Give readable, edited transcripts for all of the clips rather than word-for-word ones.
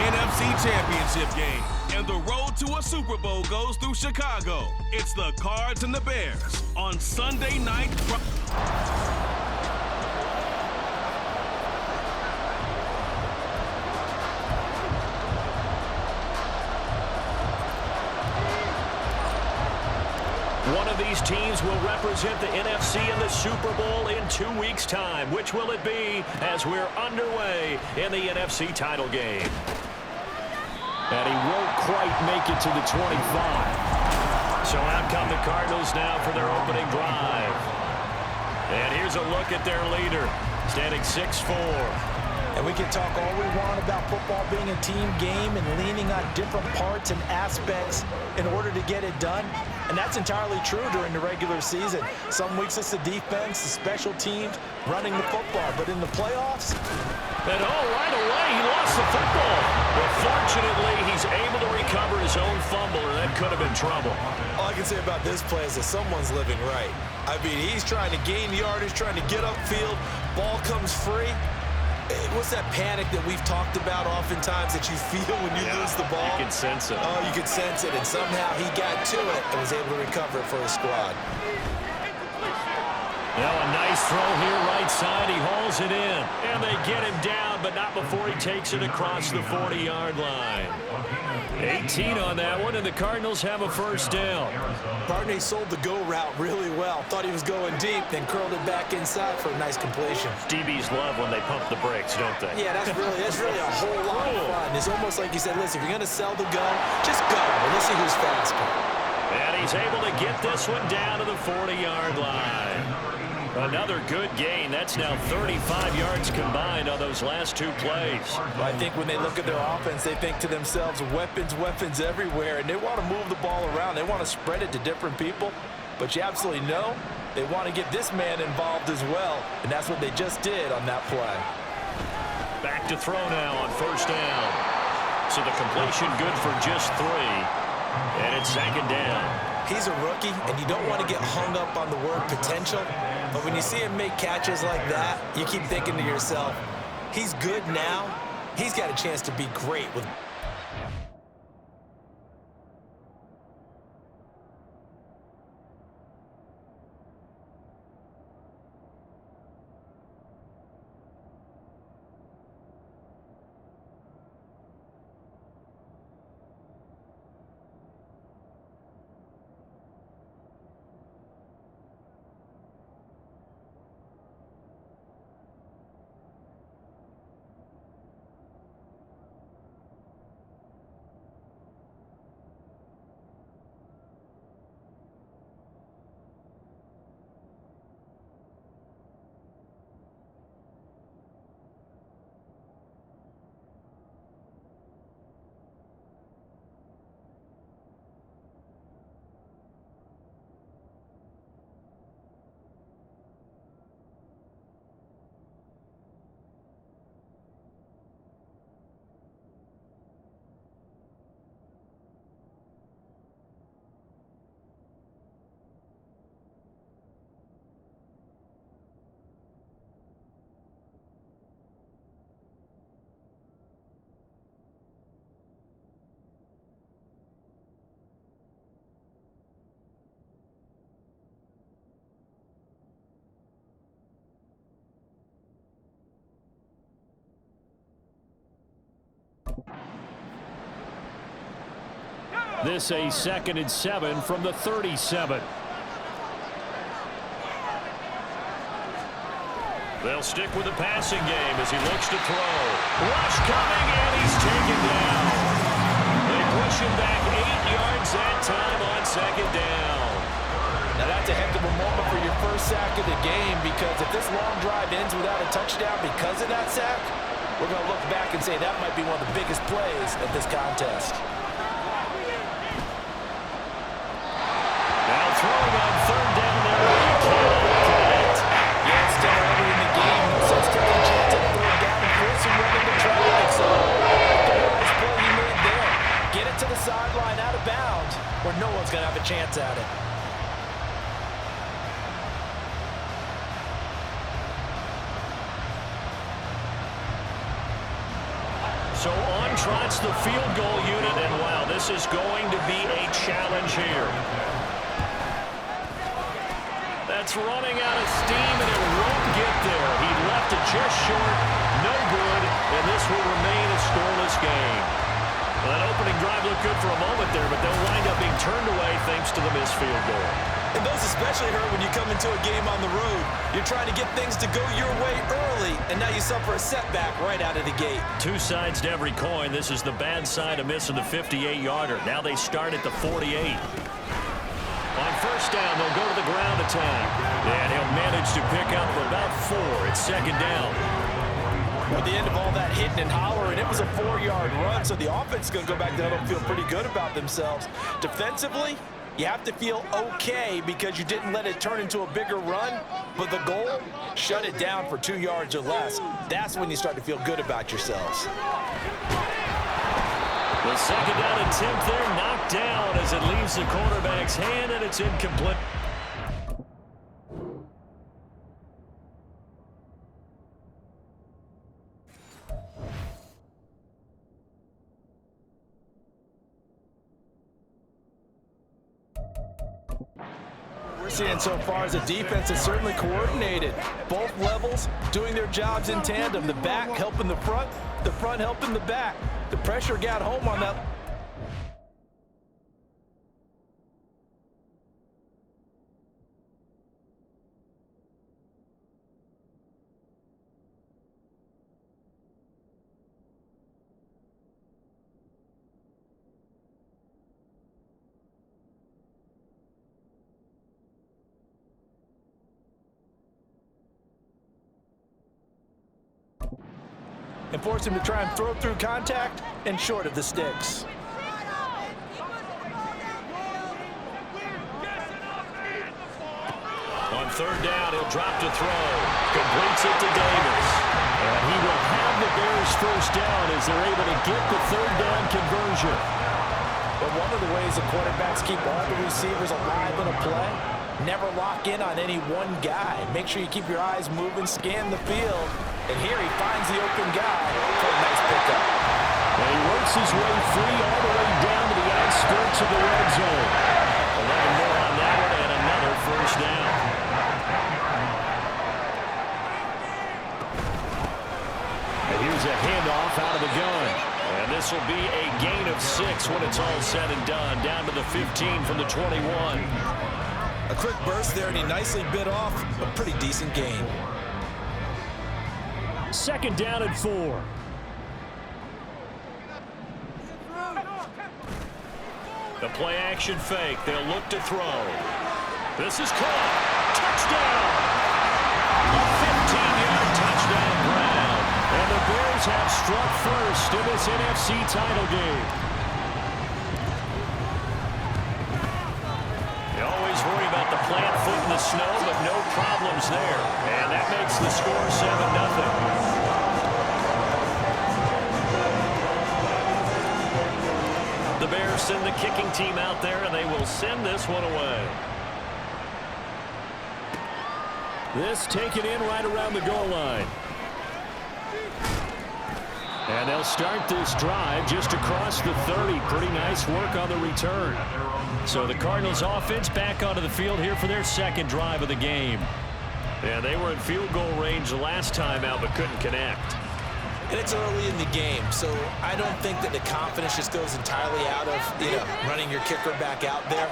NFC Championship game, and the road to a Super Bowl goes through Chicago. It's the Cards and the Bears on Sunday Night. One of these teams will represent the NFC in the Super Bowl in 2 weeks' time. Which will it be as we're underway in the NFC title game? And he won't quite make it to the 25. So out come the Cardinals now for their opening drive. And here's a look at their leader, standing 6'4". And we can talk all we want about football being a team game and leaning on different parts and aspects in order to get it done. And that's entirely true during the regular season. Some weeks it's the defense, the special teams, running the football. But in the playoffs... And right away, he lost the football. But fortunately, he's able to recover his own fumble, or that could have been trouble. All I can say about this play is that someone's living right. I mean, he's trying to gain yardage, trying to get upfield. Ball comes free. What's that panic that we've talked about oftentimes that you feel when you lose the ball? You can sense it. Oh, you can sense it, and somehow he got to it and was able to recover it for his squad. Now a nice throw here right side. He hauls it in. And they get him down, but not before he takes it across the 40-yard line. 18 on that one, and the Cardinals have a first down. Barney sold the go route really well. Thought he was going deep, then curled it back inside for a nice completion. DBs love when they pump the brakes, don't they? Yeah, that's really a whole lot of fun. It's almost like you said, listen, if you're going to sell the gun, just go. And let's see who's faster. And he's able to get this one down to the 40-yard line. Another good gain. That's now 35 yards combined on those last two plays. I think when they look at their offense, they think to themselves, weapons everywhere, and they want to move the ball around. They want to spread it to different people, but you absolutely know they want to get this man involved as well, and that's what they just did on that play. Back to throw now on first down. So the completion good for just 3, and it's second down. He's a rookie, and you don't want to get hung up on the word potential. But when you see him make catches like that, you keep thinking to yourself, he's good now. He's got a chance to be great with... This a 2nd and 7 from the 37. They'll stick with the passing game as he looks to throw. Rush coming, and he's taken down. They push him back 8 yards that time on second down. Now that's a heck of a moment for your first sack of the game, because if this long drive ends without a touchdown because of that sack, we're going to look back and say that might be one of the biggest plays of this contest. Now throwing on third down there. You cannot connect. Yeah, it's still early in the game. No sense taking a chance at third down and forcing running the try. So the nice play he made there. Get it to the sideline out of bounds where no one's going to have a chance at it. So on trots the field goal unit, and wow, this is going to be a challenge here. That's running out of steam, and it won't get there. He left it just short, no good, and this will remain a scoreless game. Well, that opening drive looked good for a moment there, but they'll wind up being turned away thanks to the missed field goal. And those especially hurt when you come into a game on the road. You're trying to get things to go your way early, and now you suffer a setback right out of the gate. Two sides to every coin. This is the bad side of missing the 58-yarder. Now they start at the 48. On first down, they'll go to the ground attack. And he'll manage to pick up for about 4. It's second down. At the end of all that hitting and hollering, it was a 4-yard run, so the offense is going to go back there and feel pretty good about themselves. Defensively, you have to feel okay because you didn't let it turn into a bigger run, but the goal, shut it down for 2 yards or less. That's when you start to feel good about yourselves. The second down attempt there knocked down as it leaves the quarterback's hand, and it's incomplete. Seeing so far as a defense is certainly coordinated. Both levels doing their jobs in tandem. The back helping the front helping the back. The pressure got home on that. And force him to try and throw through contact and short of the sticks. On third down, he'll drop to throw. Completes it to Davis. And he will have the Bears first down as they're able to get the third down conversion. But one of the ways the quarterbacks keep all the receivers alive in a play, never lock in on any one guy. Make sure you keep your eyes moving, scan the field. And here he finds the open guy for a nice pickup. And he works his way free all the way down to the outskirts of the red zone. 11 more on that one and another first down. And here's a handoff out of the gun. And this will be a gain of 6 when it's all said and done. Down to the 15 from the 21. A quick burst there, and he nicely bit off a pretty decent gain. Second down and 4. The play action fake. They'll look to throw. This is caught. Touchdown. A 15-yard touchdown grab. And the Bears have struck first in this NFC title game. You always worry about the plant foot in the snow, but no problems there. And that makes the score 7-0. The Bears send the kicking team out there, and they will send this one away. This taken in right around the goal line. And they'll start this drive just across the 30. Pretty nice work on the return. So the Cardinals offense back onto the field here for their second drive of the game. Yeah, they were in field goal range the last time out, but couldn't connect. And it's early in the game, so I don't think that the confidence just goes entirely out of, running your kicker back out there.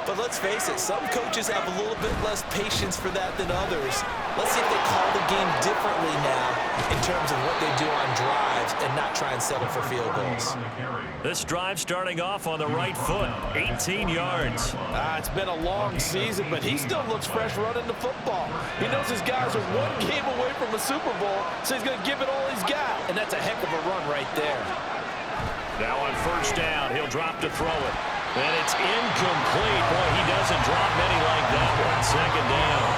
But let's face it, some coaches have a little bit less patience for that than others. Let's see if they call the game differently now in terms of what they do on drives and not try and settle for field goals. This drive starting off on the right foot, 18 yards. It's been a long season, but he still looks fresh running the football. He knows his guys are one game away from a Super Bowl, so he's going to give it all he's got. And that's a heck of a run right there. Now on first down, he'll drop to throw it. And it's incomplete. Boy, he doesn't drop many like that one. Second down.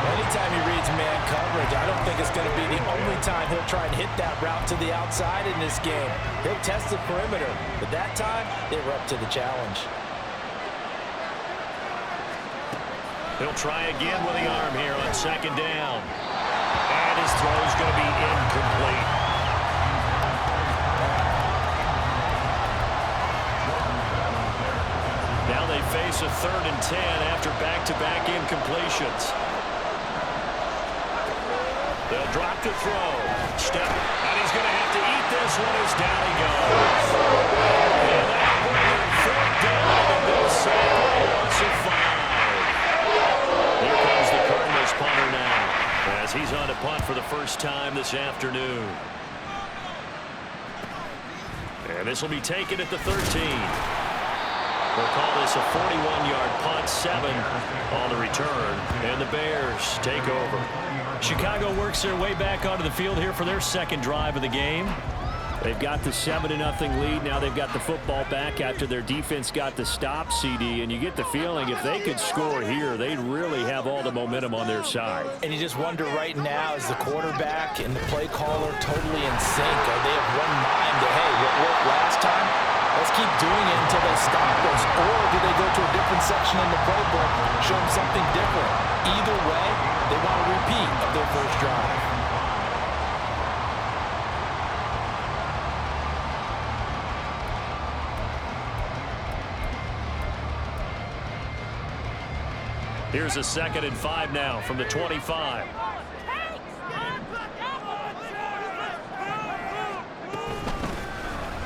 Anytime he reads man coverage, I don't think it's going to be the only time he'll try and hit that route to the outside in this game. He'll test the perimeter, but that time, they were up to the challenge. He'll try again with the arm here on second down. And his throw is going to be incomplete. face a 3rd and 10 after back-to-back incompletions. They'll drop to throw. Step, and he's going to have to eat this one as down he goes. And that'll bring him 4th down, and they'll say loss of 5. Here comes the Cardinals punter now, as he's on to punt for the first time this afternoon. And this will be taken at the 13. They'll call this a 41-yard punt, 7 on the return, and the Bears take over. Chicago works their way back onto the field here for their second drive of the game. They've got the 7-0 lead. Now they've got the football back after their defense got the stop, CD, and you get the feeling if they could score here, they'd really have all the momentum on their side. And you just wonder right now, is the quarterback and the play caller totally in sync? Are they of one mind that, hey, what worked last time, let's keep doing it until they stop us? Or do they go to a different section in the playbook, show them something different? Either way, they want a repeat of their first drive. Here's a 2nd and 5 now from the 25.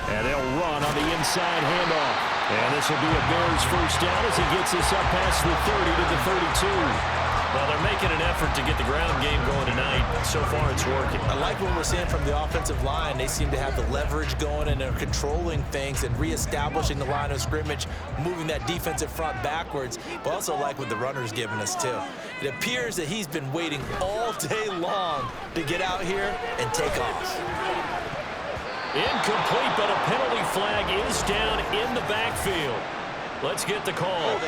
And they'll run on the inside handoff. And this will be a Bears first down as he gets this up past the 30 to the 32. Well, they're making an effort to get the ground game going tonight. So far, it's working. I like what we're seeing from the offensive line. They seem to have the leverage going, and they're controlling things and reestablishing the line of scrimmage, moving that defensive front backwards. But also like what the runner's giving us, too. It appears that he's been waiting all day long to get out here and take off. Incomplete, but a penalty flag is down in the backfield. Let's get the call.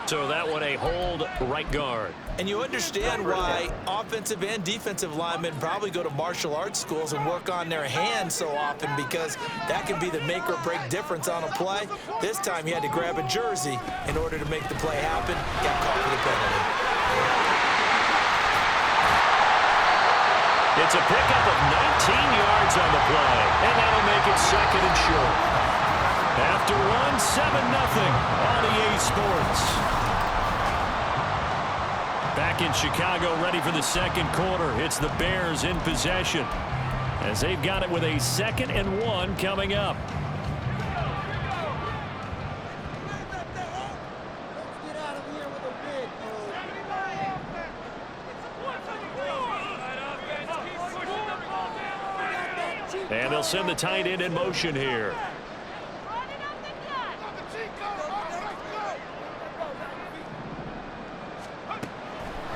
So that one a hold, right guard. And you understand why offensive and defensive linemen probably go to martial arts schools and work on their hands so often, because that can be the make or break difference on a play. This time he had to grab a jersey in order to make the play happen. Got caught for the penalty. It's a pickup of 19 yards on the play, and that'll make it 2nd and short. After one, 7-0 on EA Sports. Back in Chicago, ready for the second quarter. It's the Bears in possession, as they've got it with a 2nd and 1 coming up. And they'll send the tight end in motion here.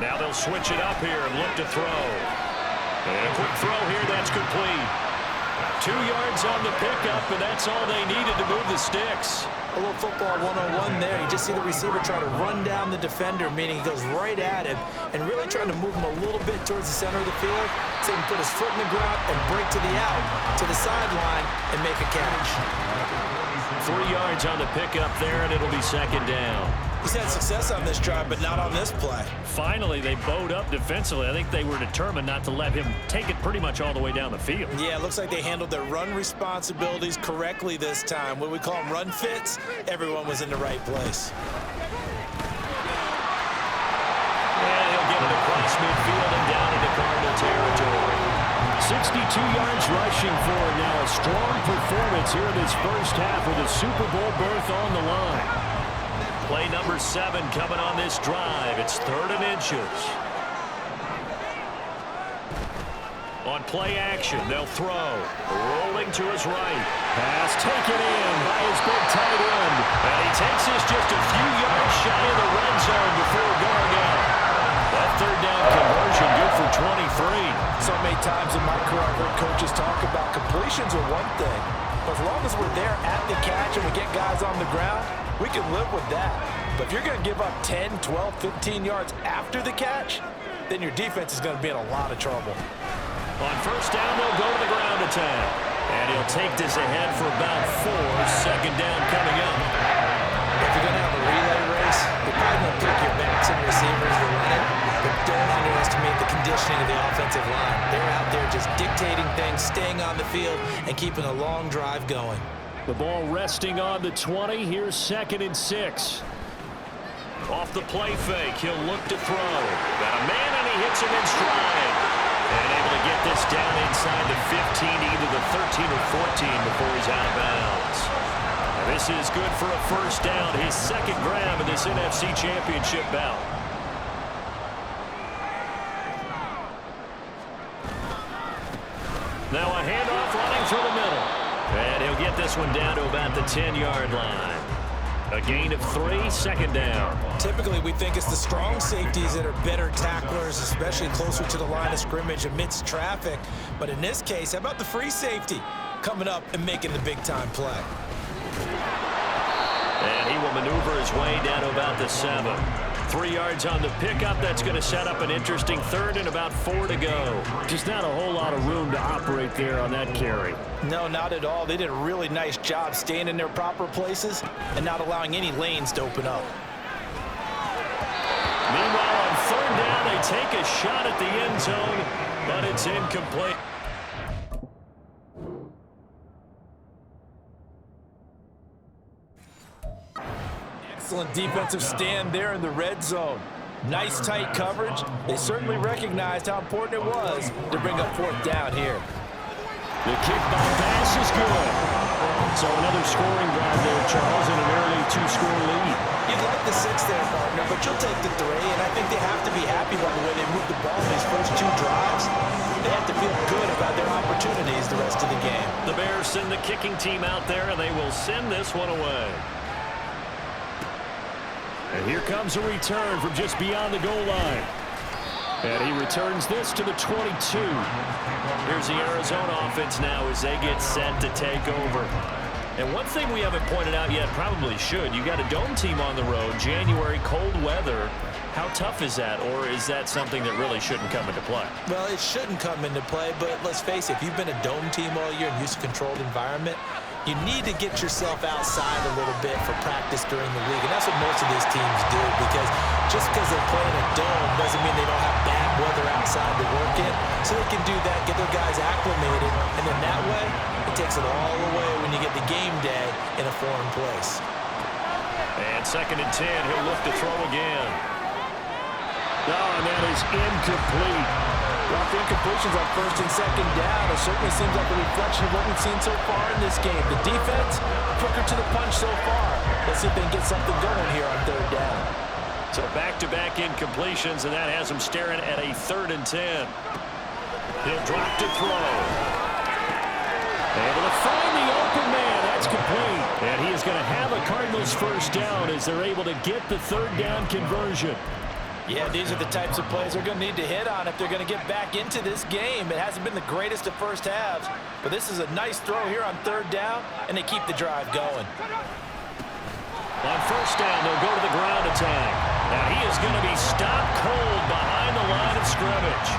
Now they'll switch it up here and look to throw. And a quick throw here, that's complete. 2 yards on the pickup, and that's all they needed to move the sticks. A little football 101 there. You just see the receiver try to run down the defender, meaning he goes right at him, and really trying to move him a little bit towards the center of the field so he can put his foot in the ground and break to the out, to the sideline, and make a catch. 3 yards on the pickup there, and it'll be 2nd down. He's had success on this drive, but not on this play. Finally, they bowed up defensively. I think they were determined not to let him take it pretty much all the way down the field. Yeah, it looks like they handled their run responsibilities correctly this time. What we call them run fits, everyone was in the right place. And he'll get it across midfield and down into Cardinal territory. 62 yards rushing for him now. A strong performance here in this first half with a Super Bowl berth on the line. Play number 7 coming on this drive. It's 3rd and inches. On play action, they'll throw. Rolling to his right. Pass taken in by his big tight end. And he takes this just a few yards shy of the red zone before going out. That 3rd down conversion good for 23. So many times in my career, I've heard coaches talk about completions are one thing. But as long as we're there at the catch and we get guys on the ground, we can live with that. But if you're going to give up 10, 12, 15 yards after the catch, then your defense is going to be in a lot of trouble. On first down, they'll go to the ground attack. And he'll take this ahead for about 4. 2nd down coming up. If you're going to have a relay race, you're probably going to pick your backs and receivers to run it. But don't underestimate the conditioning of the offensive line. They're out there just dictating things, staying on the field, and keeping a long drive going. The ball resting on the 20. Here's 2nd and 6. Off the play fake, he'll look to throw. Got a man, and he hits him in stride. And able to get this down inside the 15, either the 13 or 14 before he's out of bounds. And this is good for a first down, his 2nd grab of this NFC Championship bout. Now a handoff running through the middle. And he'll get this one down to about the 10-yard line. A gain of 3, 2nd down. Typically, we think it's the strong safeties that are better tacklers, especially closer to the line of scrimmage amidst traffic. But in this case, how about the free safety coming up and making the big-time play? And he will maneuver his way down to about the 7. 3 yards on the pickup. That's going to set up an interesting 3rd and about 4 to go. Just not a whole lot of room to operate there on that carry. No, not at all. They did a really nice job staying in their proper places and not allowing any lanes to open up. Meanwhile, on 3rd down, they take a shot at the end zone, but it's incomplete. Excellent defensive stand there in the red zone. Nice tight coverage. They certainly recognized how important it was to bring up 4th down here. The kickback pass is good. So another scoring drive there, Charles, in an early 2-score lead. You'd like the 6 there, partner, but you'll take the 3, and I think they have to be happy by the way they moved the ball in these first 2 drives. They have to feel good about their opportunities the rest of the game. The Bears send the kicking team out there, and they will send this one away. And here comes a return from just beyond the goal line. And he returns this to the 22. Here's the Arizona offense now as they get set to take over. And one thing we haven't pointed out yet, probably should, you got a dome team on the road, January, cold weather. How tough is that, or is that something that really shouldn't come into play? Well, it shouldn't come into play, but let's face it, if you've been a dome team all year and used to a controlled environment, you need to get yourself outside a little bit for practice during the week. And that's what most of these teams do, because just because they play in a dome doesn't mean they don't have bad weather outside to work in. So they can do that, get their guys acclimated, and then that way, it takes it all away when you get the game day in a foreign place. And 2nd and 10, he'll look to throw again. Oh, and that is incomplete. Well, the incompletions on 1st and 2nd down, it certainly seems like a reflection of what we've seen so far in this game. The defense, quicker to the punch so far. Let's see if they can get something going here on 3rd down. So back-to-back incompletions, and that has him staring at a 3rd and 10. He'll drop to throw. Able to find the open man. That's complete. And he is going to have a Cardinals first down as they're able to get the 3rd down conversion. Yeah, these are the types of plays they're going to need to hit on if they're going to get back into this game. It hasn't been the greatest of first halves, but this is a nice throw here on 3rd down, and they keep the drive going. On 1st down, they'll go to the ground attack. Now he is going to be stopped cold behind the line of scrimmage.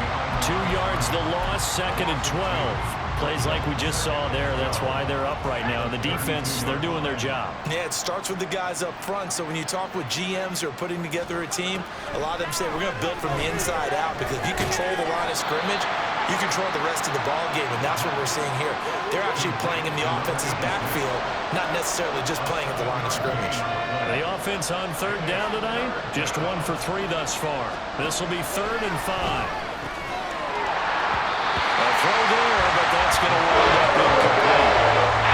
2 yards the loss, 2nd and 12. Plays like we just saw there. That's why they're up right now. The defense, they're doing their job. Yeah, it starts with the guys up front. So when you talk with GMs who are putting together a team, a lot of them say we're going to build from the inside out, because if you control the line of scrimmage, you control the rest of the ball game, and that's what we're seeing here. They're actually playing in the offense's backfield, not necessarily just playing at the line of scrimmage. The offense on 3rd down tonight, just 1 for 3 thus far. This will be 3rd and 5. Throw there, but that's going to wind up incomplete.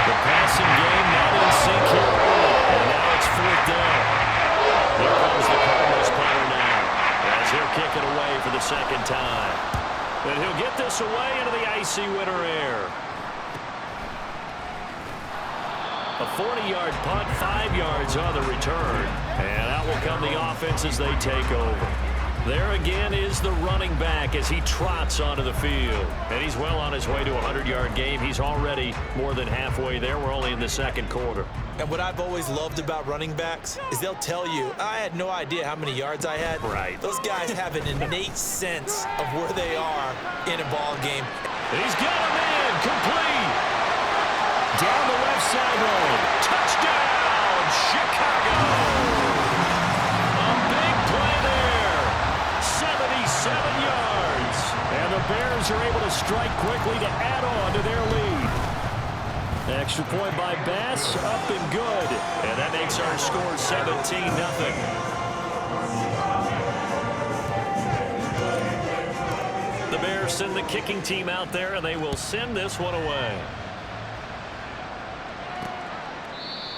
The passing game not in sync here early, and now it's 4th down. Here comes the Cardinals punter now, as he'll kick it away for the 2nd time. And he'll get this away into the icy winter air. A 40-yard punt, 5 yards on the return, and out will come the offense as they take over. There again is the running back as he trots onto the field. And he's well on his way to a 100-yard game. He's already more than halfway there. We're only in the 2nd quarter. And what I've always loved about running backs is they'll tell you, I had no idea how many yards I had. Right. Those guys have an innate sense of where they are in a ball game. He's got a man complete. Down the left sideline. Touchdown, Chicago. 77 yards. Bears are able to strike quickly to add on to their lead. Extra point by Bass, up and good. And that makes our score 17-0. The Bears send the kicking team out there, and they will send this one away.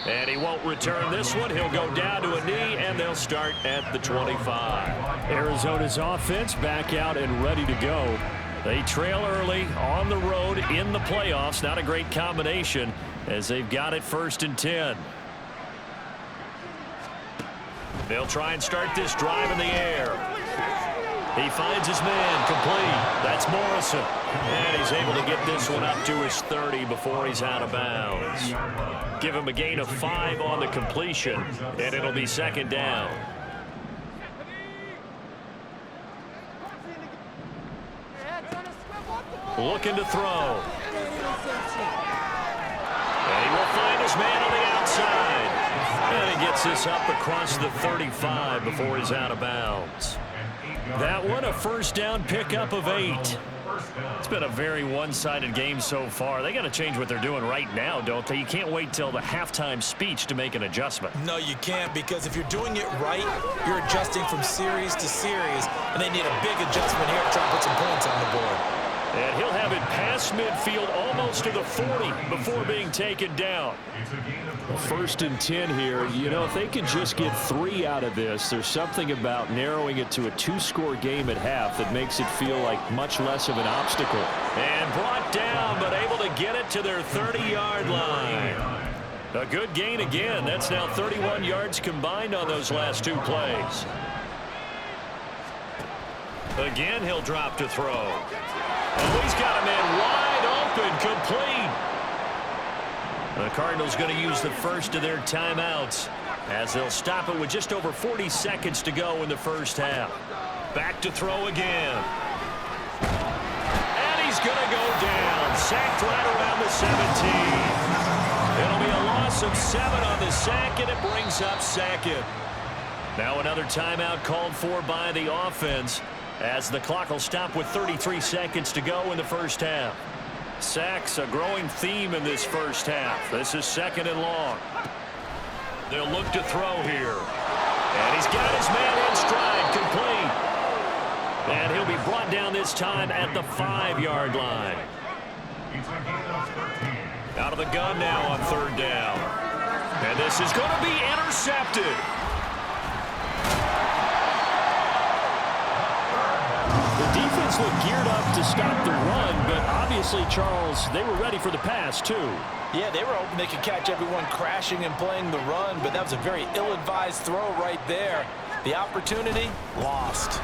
And he won't return this one. He'll go down to a knee, and they'll start at the 25. Arizona's offense back out and ready to go. They trail early on the road in the playoffs. Not a great combination as they've got it 1st and 10. They'll try and start this drive in the air. He finds his man complete. That's Morrison. And he's able to get this one up to his 30 before he's out of bounds. Give him a gain of 5 on the completion, and it'll be 2nd down. Looking to throw. And he will find his man on the outside. And he gets this up across the 35 before he's out of bounds. That one, a 1st down pickup of 8. It's been a very one-sided game so far. They got to change what they're doing right now, don't they? You can't wait till the halftime speech to make an adjustment. No, you can't, because if you're doing it right, you're adjusting from series to series, and they need a big adjustment here to try and put some points on the board. And he'll have it past midfield almost to the 40 before being taken down. 1st and 10 here. You know, if they can just get 3 out of this, there's something about narrowing it to a 2-score game at half that makes it feel like much less of an obstacle. And brought down, but able to get it to their 30-yard line. A good gain again. That's now 31 yards combined on those last 2 plays. Again, he'll drop to throw. Oh, he's got a man wide open, complete. The Cardinals going to use the first of their timeouts as they'll stop it with just over 40 seconds to go in the 1st half. Back to throw again. And he's going to go down. Sacked right around the 17. It'll be a loss of 7 on the sack, and it brings up 2nd. Now another timeout called for by the offense, as the clock will stop with 33 seconds to go in the 1st half. Sacks, a growing theme in this 1st half. This is 2nd and long. They'll look to throw here. And he's got his man in stride, complete. And he'll be brought down this time at the 5-yard line. Out of the gun now on 3rd down. And this is going to be intercepted. The defense looked geared up to stop the run, but obviously, Charles, they were ready for the pass, too. Yeah, they were hoping they could catch everyone crashing and playing the run, but that was a very ill-advised throw right there. The opportunity, lost.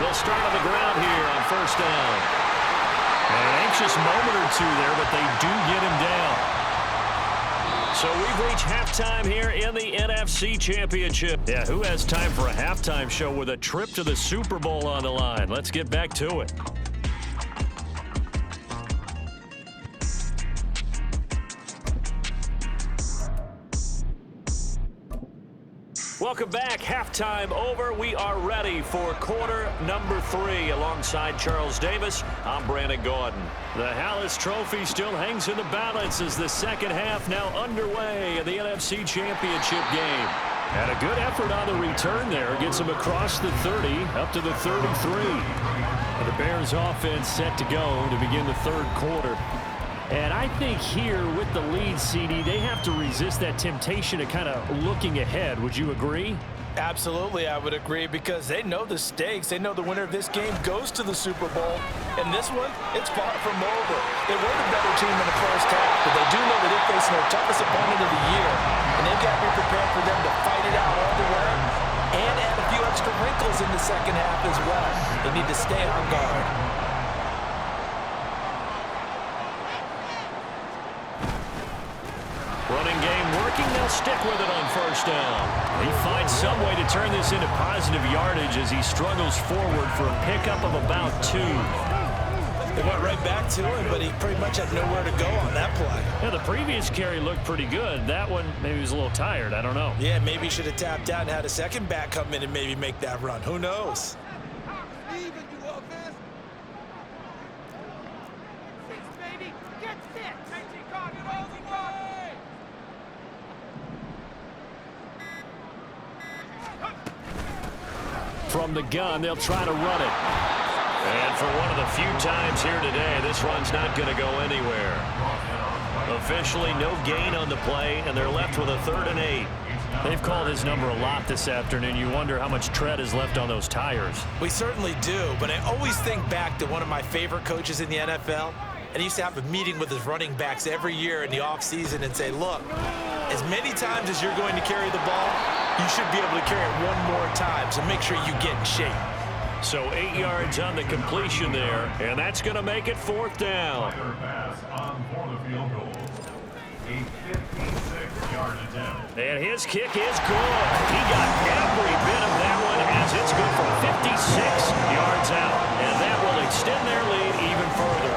They'll start on the ground here on 1st down. And an anxious moment or 2 there, but they do get him down. So we've reached halftime here in the NFC Championship. Yeah, who has time for a halftime show with a trip to the Super Bowl on the line? Let's get back to it. Welcome back. Halftime over. We are ready for quarter number 3. Alongside Charles Davis, I'm Brandon Gordon. The Hallis Trophy still hangs in the balance as the 2nd half now underway in the NFC Championship game. And a good effort on the return there. Gets him across the 30, up to the 33. And the Bears offense set to go to begin the 3rd quarter. And I think here with the lead, CD, they have to resist that temptation of kind of looking ahead. Would you agree? Absolutely, I would agree, because they know the stakes. They know the winner of this game goes to the Super Bowl. And this one, it's far from over. They were the better team in the 1st half, but they do know that they're facing their toughest opponent of the year. And they've got to be prepared for them to fight it out all the way and add a few extra wrinkles in the 2nd half as well. They need to stay on guard. Running game working. They'll stick with it on 1st down. He finds some way to turn this into positive yardage as he struggles forward for a pickup of about 2. They went right back to him, but he pretty much had nowhere to go on that play. Yeah, the previous carry looked pretty good. That one, maybe he was a little tired. I don't know. Yeah, maybe he should have tapped out and had a second back come in and maybe make that run. Who knows? From the gun, they'll try to run it. And for one of the few times here today, this run's not going to go anywhere. Officially, no gain on the play, and they're left with a 3rd and 8. They've called his number a lot this afternoon. You wonder how much tread is left on those tires. We certainly do, but I always think back to one of my favorite coaches in the NFL, and he used to have a meeting with his running backs every year in the offseason and say, look, as many times as you're going to carry the ball, you should be able to carry it one more time, so make sure you get in shape. So 8 yards on the completion there, and that's going to make it 4th down. And his kick is good. He got every bit of that one as it's good for 56 yards out. And that will extend their lead even further.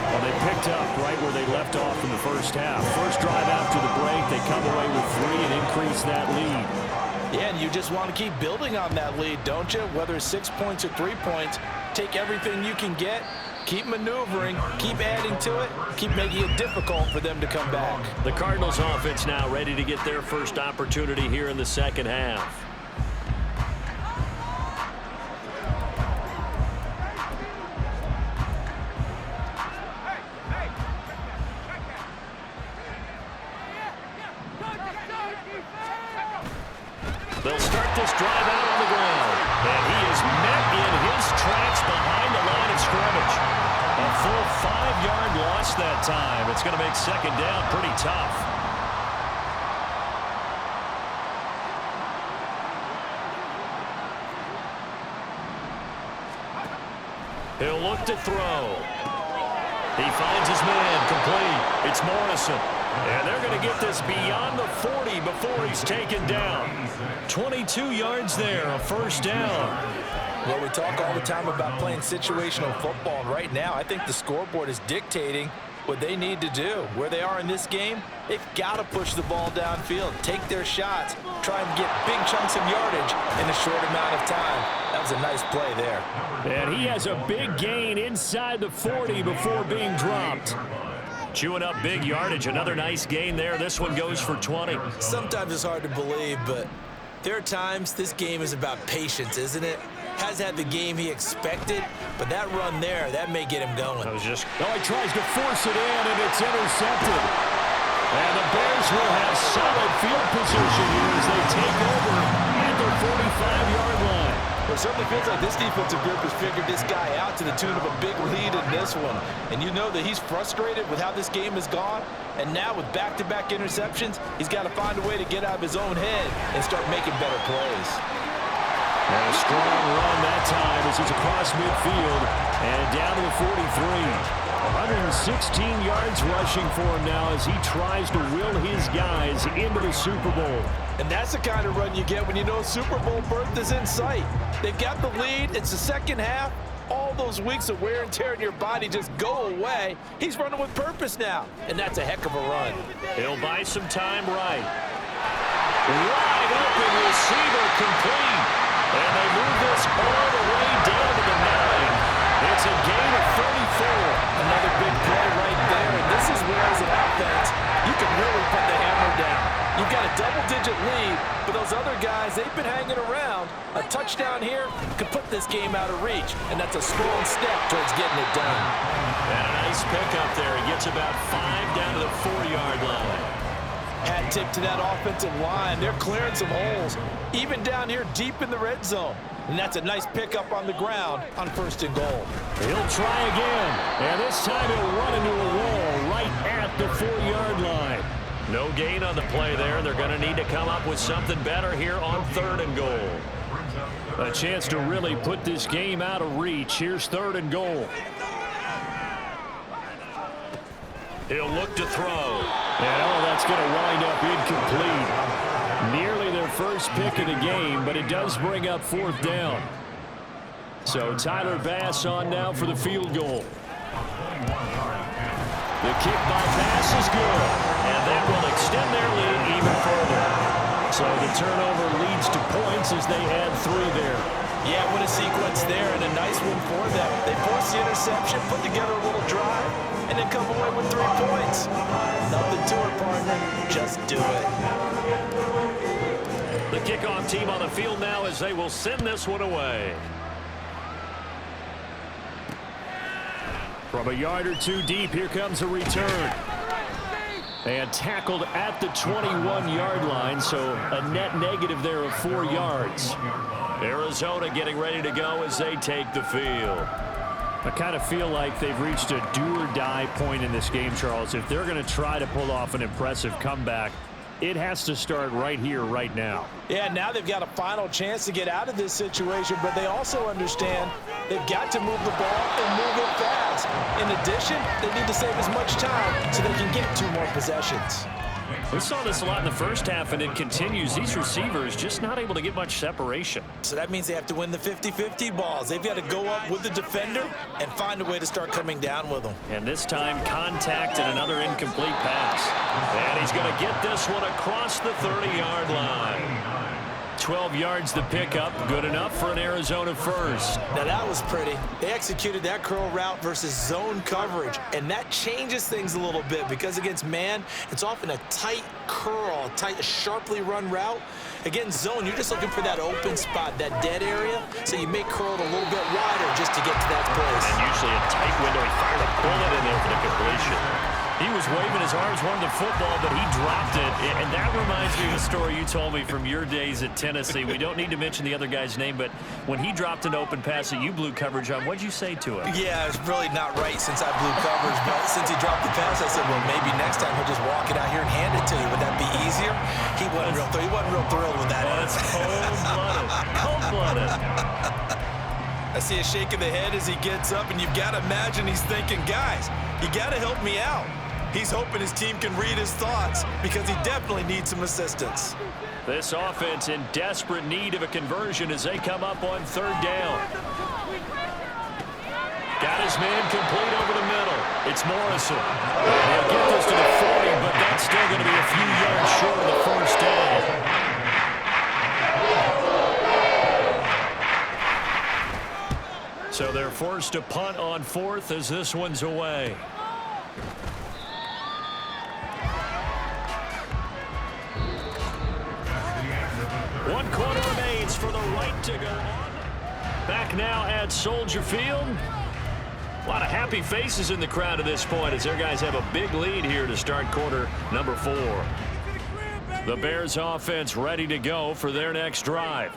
Well, they picked up right where they left off in the first half. First drive after the break, they come away with 3 and increase that lead. Yeah, and you just want to keep building on that lead, don't you? Whether it's 6 points or 3 points, take everything you can get, keep maneuvering, keep adding to it, keep making it difficult for them to come back. The Cardinals offense now ready to get their first opportunity here in the second half. They'll start this drive out on the ground. And he is met in his tracks behind the line of scrimmage. A full 5-yard loss that time. It's going to make 2nd down pretty tough. He'll look to throw. He finds his man complete. It's Morrison. And they're going to get this beyond the 40 before he's taken down. 22 yards there, a 1st down. Well, we talk all the time about playing situational football, and right now I think the scoreboard is dictating what they need to do. Where they are in this game, they've got to push the ball downfield, take their shots, try and get big chunks of yardage in a short amount of time. That was a nice play there. And he has a big gain inside the 40 before being dropped. Chewing up big yardage. Another nice gain there. This one goes for 20. Sometimes it's hard to believe, but there are times this game is about patience, isn't it? Has had the game he expected, but that run there, that may get him going. He tries to force it in, and it's intercepted. And the Bears will have solid field position here as they take over at their 45-yard line. Well, it certainly feels like this defensive group has figured this guy out to the tune of a big lead in this one. And you know that he's frustrated with how this game has gone. And now with back-to-back interceptions, he's got to find a way to get out of his own head and start making better plays. And a strong run that time as he's across midfield and down to the 43. 116 yards rushing for him now as he tries to will his guys into the Super Bowl. And that's the kind of run you get when you know Super Bowl berth is in sight. They've got the lead. It's the second half. All those weeks of wear and tear in your body just go away. He's running with purpose now, and that's a heck of a run. He'll buy some time right. Wide open receiver complete. And they move this all the way down to the 9. It's a gain of 34. Another big play right there, and this is where, as an offense, you can really put the hammer down. You've got a double-digit lead, but those other guys, they've been hanging around. A touchdown here could put this game out of reach, and that's a strong step towards getting it done. And a nice pickup there. He gets about 5 down to the 4-yard line. Hat tip to that offensive line. They're clearing some holes, even down here deep in the red zone. And that's a nice pickup on the ground on 1st and goal. He'll try again. And this time he'll run into a wall right at the 4-yard line. No gain on the play there. They're going to need to come up with something better here on 3rd and goal. A chance to really put this game out of reach. Here's 3rd and goal. He'll look to throw. And that's going to wind up incomplete. Nearly their first pick of the game, but it does bring up 4th down. So Tyler Bass on now for the field goal. The kick by Bass is good, and that will extend their lead even further. So the turnover leads to points as they add 3 there. Yeah, what a sequence there, and a nice one for them. They forced the interception, put together a little drive, and then come away with 3 points. Nothing to it, partner. Just do it. The kickoff team on the field now as they will send this one away. From a yard or 2 deep, here comes a return. And tackled at the 21-yard line, so a net negative there of 4 yards. Arizona getting ready to go as they take the field. I kind of feel like they've reached a do-or-die point in this game, Charles. If they're going to try to pull off an impressive comeback, it has to start right here, right now. Yeah, now they've got a final chance to get out of this situation, but they also understand they've got to move the ball and move it fast. In addition, they need to save as much time so they can get 2 more possessions. We saw this a lot in the first half, and it continues. These receivers just not able to get much separation. So that means they have to win the 50-50 balls. They've got to go up with the defender and find a way to start coming down with them. And this time, contact and another incomplete pass. And he's going to get this one across the 30-yard line. 12 yards the pickup, good enough for an Arizona first. Now that was pretty. They executed that curl route versus zone coverage, and that changes things a little bit because against man, it's often a tight curl, tight, sharply run route. Against zone, you're just looking for that open spot, that dead area, so you may curl it a little bit wider just to get to that place. And usually a tight window. He fired a bullet in there for the completion. He was waving his arms, wanted the football, but he dropped it. And that reminds me of a story you told me from your days at Tennessee. We don't need to mention the other guy's name, but when he dropped an open pass that you blew coverage on, what'd you say to him? Yeah, it's really not right since I blew coverage, but since he dropped the pass, I said, well, maybe next time he'll just walk it out here and hand it to you. Would that be easier? He wasn't real thrilled with that. Oh, that's cold-blooded. Cold-blooded. I see a shake of the head as he gets up, and you've got to imagine he's thinking, guys, you got to help me out. He's hoping his team can read his thoughts because he definitely needs some assistance. This offense in desperate need of a conversion as they come up on 3rd down. Got his man complete over the middle. It's Morrison. And he'll get this to the 40, but that's still going to be a few yards short of the first down. So they're forced to punt on 4th as this one's away. One quarter remains for the right to go on. Back now at Soldier Field. A lot of happy faces in the crowd at this point as their guys have a big lead here to start quarter number 4. The Bears offense ready to go for their next drive.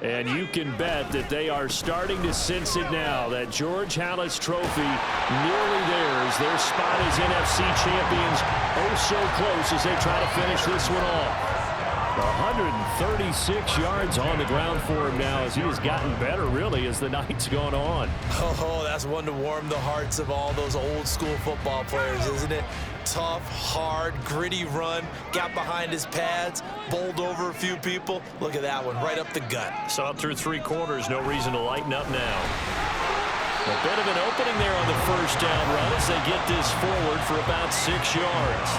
And you can bet that they are starting to sense it now. That George Halas trophy nearly theirs. Their spot as NFC champions oh so close as they try to finish this one off. 136 yards on the ground for him now as he has gotten better, really, as the night's gone on. Oh, that's one to warm the hearts of all those old school football players, isn't it? Tough, hard, gritty run, got behind his pads, bowled over a few people. Look at that one, right up the gut. Saw it through 3 quarters, no reason to lighten up now. A bit of an opening there on the first down run as they get this forward for about 6 yards.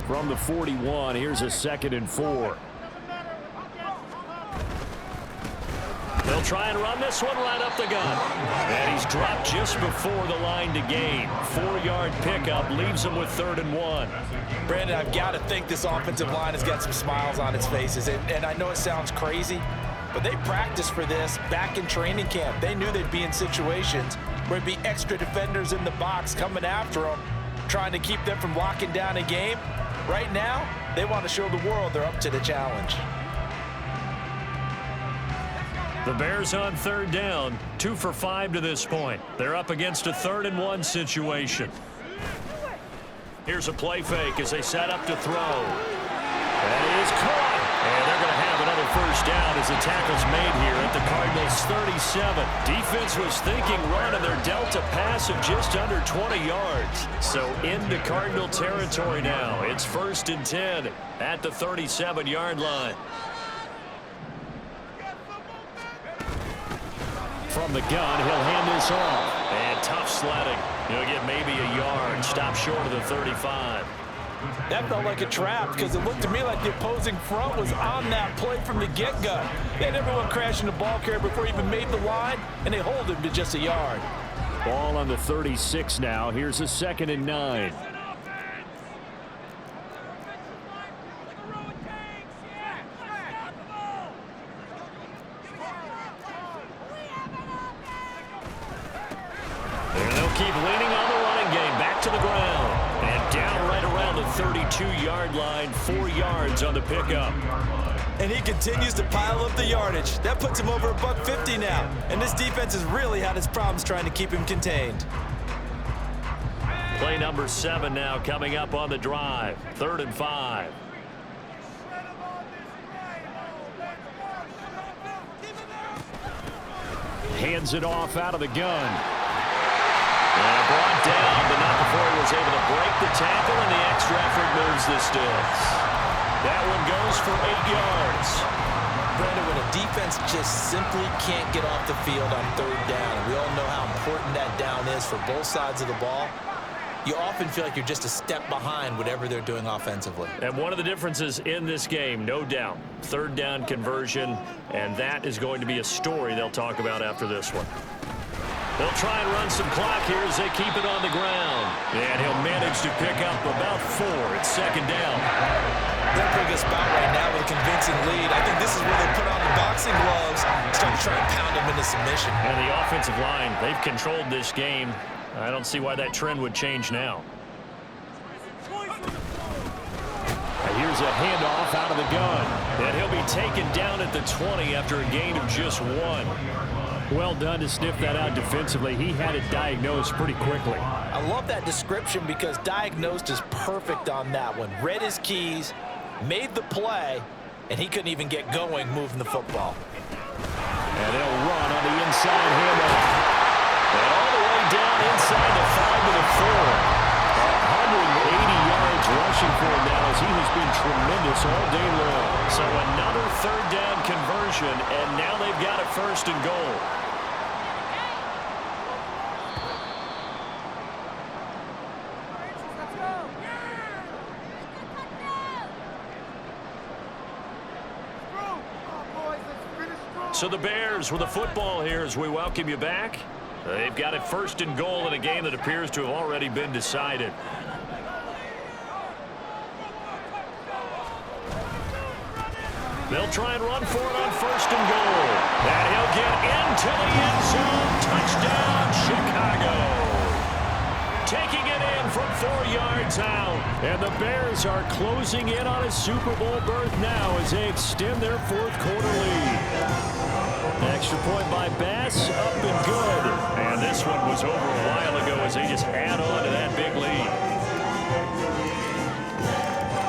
From the 41, here's a 2nd and 4. They'll try and run this one right up the gut. And he's dropped just before the line to gain. 4-yard pickup leaves him with 3rd and 1. Brandon, I've got to think this offensive line has got some smiles on its faces. And I know it sounds crazy, but they practiced for this back in training camp. They knew they'd be in situations where there'd be extra defenders in the box coming after them, trying to keep them from locking down a game. Right now, they want to show the world they're up to the challenge. The Bears on 3rd down, 2 for 5 to this point. They're up against a 3rd and 1 situation. Here's a play fake as they set up to throw. That is caught. And they're going to have another first down as the tackle's made here at the Cardinals' 37. Defense was thinking run, and they're dealt a pass of just under 20 yards. So into Cardinal territory now. It's 1st and 10 at the 37-yard line. From the gun, he'll hand this off. And tough sledding. He'll get maybe a yard. Stop short of the 35. That felt like a trap because it looked to me like the opposing front was on that play from the get-go. They had everyone crashing the ball carrier before he even made the line, and they hold him to just a yard. Ball on the 36 now. Here's a 2nd and 9. And they'll keep leaning on the running game. Back to the ground. And down right around the 32-yard line. 4 yards on the pickup. And he continues to pile up the yardage. That puts him over $150 now. And this defense has really had its problems trying to keep him contained. Play number 7 now coming up on the drive. 3rd and 5. Hands it off out of the gun. And brought down, but not before he was able to break the tackle, and the extra effort moves the sticks. That one goes for 8 yards. Brandon, when a defense just simply can't get off the field on 3rd down, and we all know how important that down is for both sides of the ball, you often feel like you're just a step behind whatever they're doing offensively. And one of the differences in this game, no doubt, 3rd down conversion, and that is going to be a story they'll talk about after this one. They'll try and run some clock here as they keep it on the ground. And he'll manage to pick up about 4. It's 2nd down. They're putting a spot right now with a convincing lead. I think this is where they put on the boxing gloves and start to try and pound him into submission. And the offensive line, they've controlled this game. I don't see why that trend would change now. Here's a handoff out of the gun. And he'll be taken down at the 20 after a gain of just 1. Well done to sniff that out defensively. He had it diagnosed pretty quickly. I love that description because diagnosed is perfect on that one. Read his keys, made the play, and he couldn't even get going moving the football. And they'll run on the inside handoff. And all the way down inside the 5 to the 4. 180 yards rushing for him now as he has been tremendous all day long. So another 3rd down conversion, and now they've got a 1st and goal. So the Bears with the football here as we welcome you back. They've got a 1st and goal in a game that appears to have already been decided. They'll try and run for it on 1st and goal. And he'll get into the end zone. Touchdown, Chicago. Taking it in from 4 yards out. And the Bears are closing in on a Super Bowl berth now as they extend their 4th quarter lead. Extra point by Bass, up and good. And this one was over a while ago as they just add on to that big lead.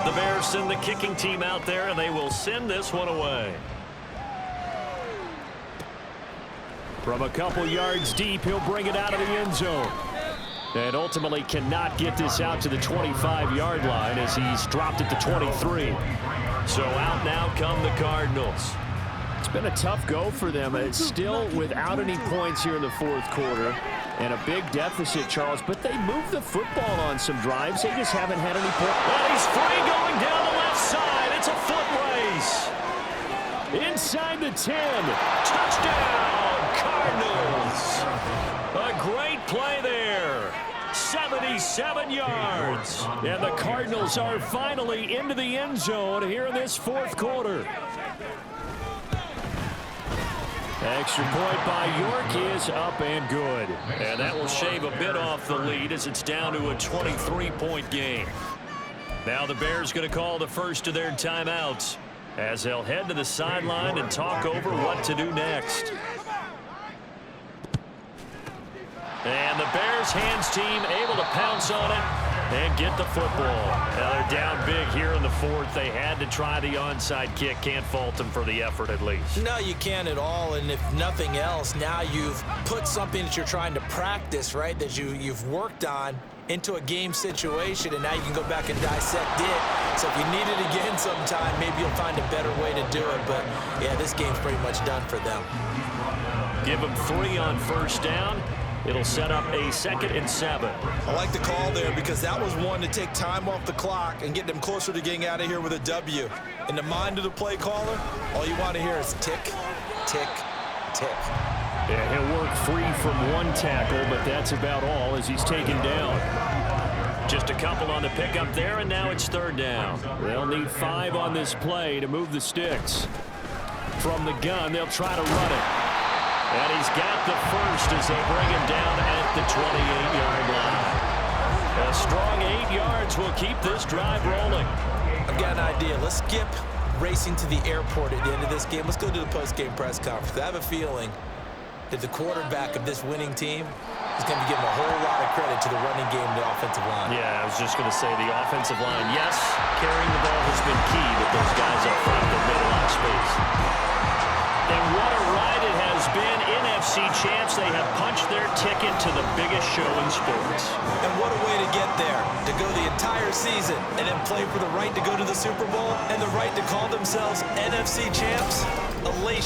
The Bears send the kicking team out there, and they will send this one away. From a couple yards deep, he'll bring it out of the end zone. And ultimately cannot get this out to the 25-yard line as he's dropped at the 23. So out now come the Cardinals. It's been a tough go for them. It's still without any points here in the 4th quarter. And a big deficit, Charles. But they moved the football on some drives. They just haven't had any points. And he's free going down the left side. It's a foot race. Inside the 10. Touchdown, Cardinals. A great play there. 77 yards. And the Cardinals are finally into the end zone here in this 4th quarter. Extra point by York is up and good. And that will shave a bit off the lead as it's down to a 23-point game. Now the Bears going to call the first of their timeouts as they'll head to the sideline and talk over what to do next. And the Bears hands team able to pounce on it and get the football. Now they're down big here in the 4th. They had to try the onside kick. Can't fault them for the effort at least. No, you can't at all. And if nothing else, now you've put something that you're trying to practice, right, that you've worked on into a game situation, and now you can go back and dissect it. So if you need it again sometime, maybe you'll find a better way to do it. But, yeah, this game's pretty much done for them. Give them 3 on 1st down. It'll set up a 2nd and 7. I like the call there because that was one to take time off the clock and get them closer to getting out of here with a W. In the mind of the play caller, all you want to hear is tick, tick, tick. Yeah, he'll work free from one tackle, but that's about all as he's taken down. Just a couple on the pickup there, and now it's 3rd down. They'll need 5 on this play to move the sticks. From the gun, they'll try to run it. And he's got the first as they bring him down at the 28-yard line. A strong 8 yards will keep this drive rolling. I've got an idea. Let's skip racing to the airport at the end of this game. Let's go to the post-game press conference. I have a feeling that the quarterback of this winning team is going to be giving a whole lot of credit to the running game and the offensive line. Yeah, I was just going to say the offensive line, yes, carrying the ball has been key, but those guys up front have made a lot of space. And what a ride it has been. NFC champs, they have punched their ticket to the biggest show in sports. And what a way to get there, to go the entire season and then play for the right to go to the Super Bowl and the right to call themselves NFC champs. Elation.